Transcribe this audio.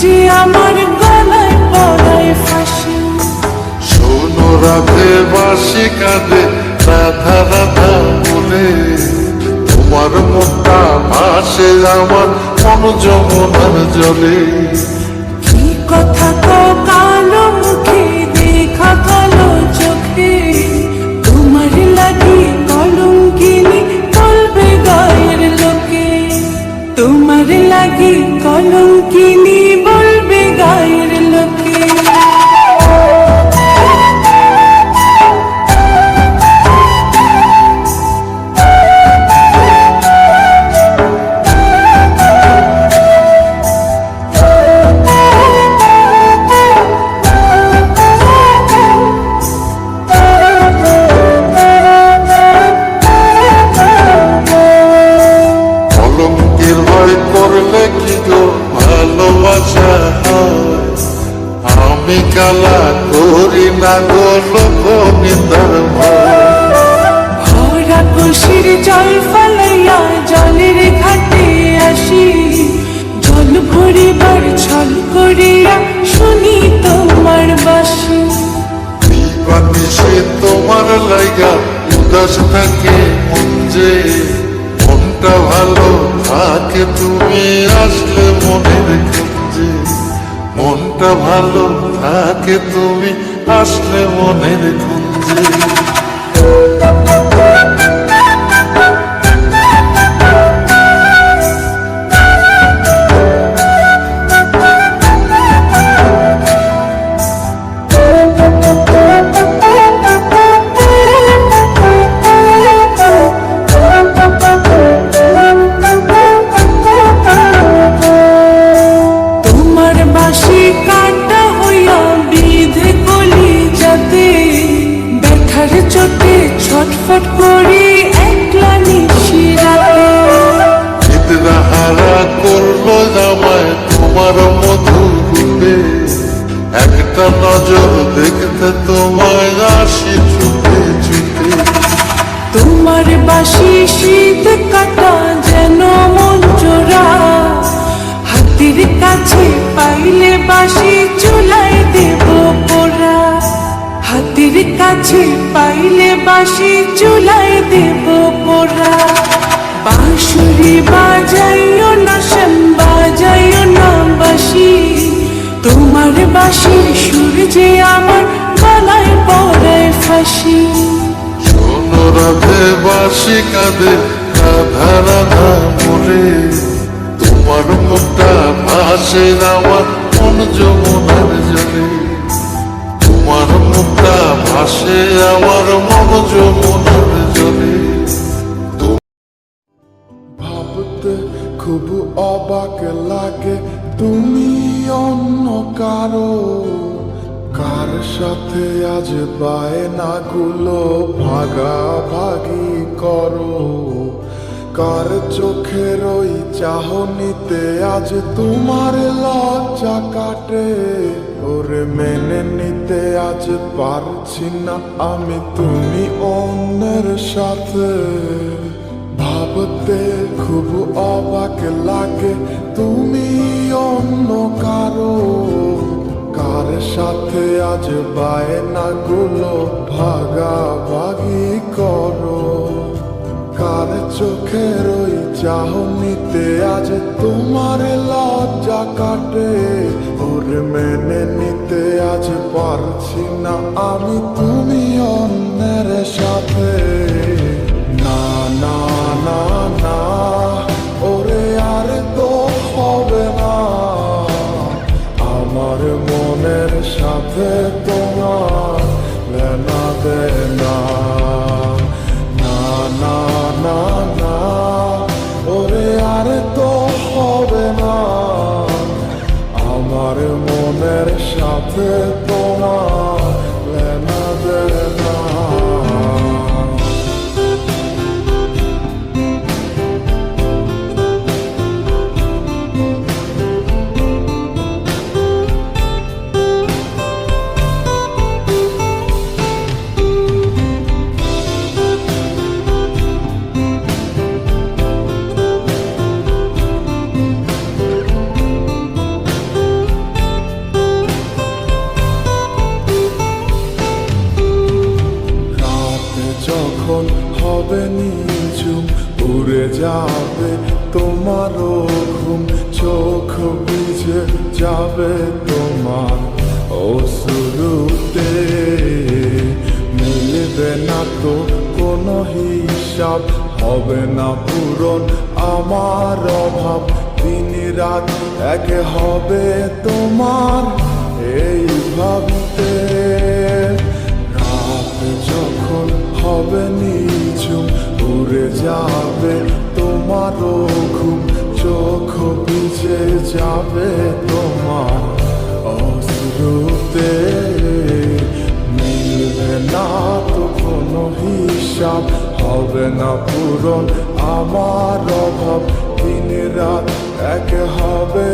যে আমার গলায় পড়ায় ফাঁসি। শোনো রাধে বাঁশি কাঁদে রাধা রাধা বলে, তোমার মুখটা ভাসে আমার মন যমুনার জলে। কি কথা তো কালো মুখে দেখা কালো চোখে, তোমার লাগি কলঙ্কিনী বলবে গায়ের লোকে, তোমার লাগি কলঙ্কিনী বলবে গায়ের লোকে। করলে কি গো ভালোবাসা হয়, আমি কালা করি না গো লোক নিন্দার ভয়। ভরা খুশির জল ফলাইয়া জলের ঘাটে আসি, জল ভরিবার ছল করিয়া শুনি তোমার বাঁশি। সে তোমার লাইগা উদাস থাকে মন যে, মনটা ভালো থাকে তুমি আসলে মনের খুঁজে, মনটা ভালো থাকে তুমি আসলে মনের খুঁজে। ছটফট করি একলা নিশিরাতে, নিদ্রাহারা করলো জামায় তোমার মধু রূপে, একটা নজর দেখতে তোমায় আসি ছুটে ছুটে। তোমার বাঁশি শীত কাটা যেন মন জোড়া, হাতের কাছে পাইলে বাঁশি চুলাই দেব পোড়া, হাতের কাছে পাইলে বাঁশি চুলাই দেব পোড়া। বাঁশুরি বাজাইও না শ্যাম বাজাইও না বাঁশি, তোমার বাঁশির সুর যে আমার গলায় পড়ায় ফাঁসি। শোনো রাধে বাঁশি কাঁদে রাধা রাধা বলে, তোমার মুখটা ভাসে আমার মন যমুনার জলে, তোমার মুখটা ভাসে আমার মন যমুনার জলে। ভাবতে খুব অবাক লাগে তুমি অন্য কারো, কার সাথে আজ বায়নাগুলো ভাগাভাগি করো, কার চোখের ওই চাহনিতে আজ তোমার লজ্জা কাটে। ওরে মেনে নিতে আজ পারছি না আমি তুমি অন্যের সাথে, ভাবতে খুব অবাক লাগে তুমি অন্য কারো, কার সাথে আজ বায়নাগুলো ভাগাভাগি করো, কার চোখের ওই চাহনিতে আজ তোমার লজ্জা কাটে। ওরে মেনে নিতে আজ পারছি না আমি তুমি অন্যের সাথে। না না না না ওরে আর তো হবে না, আমার মনের সাথে তোমার লেনা দেনা। না না না না ওরে আর তো হবে না, আমার মনের সাথে তোমার লেনা দেনা। যাবে তোমার অশ্রুতে। মিলবে না তো কোনো হিসাব, হবে না পূরণ আমার অভাব। দিন রাত এক হবে তোমার এই ভাবতে। রাত যখন হবে নিঝুম, উড়ে যাবে তোমারও ঘুম, চোখ ভিজে যাবে তোমার অশ্রুতে। মিলবে না তো কোনো হিসাব, হবে না পূরণ আমার অভাব। দিন রাত এক হবে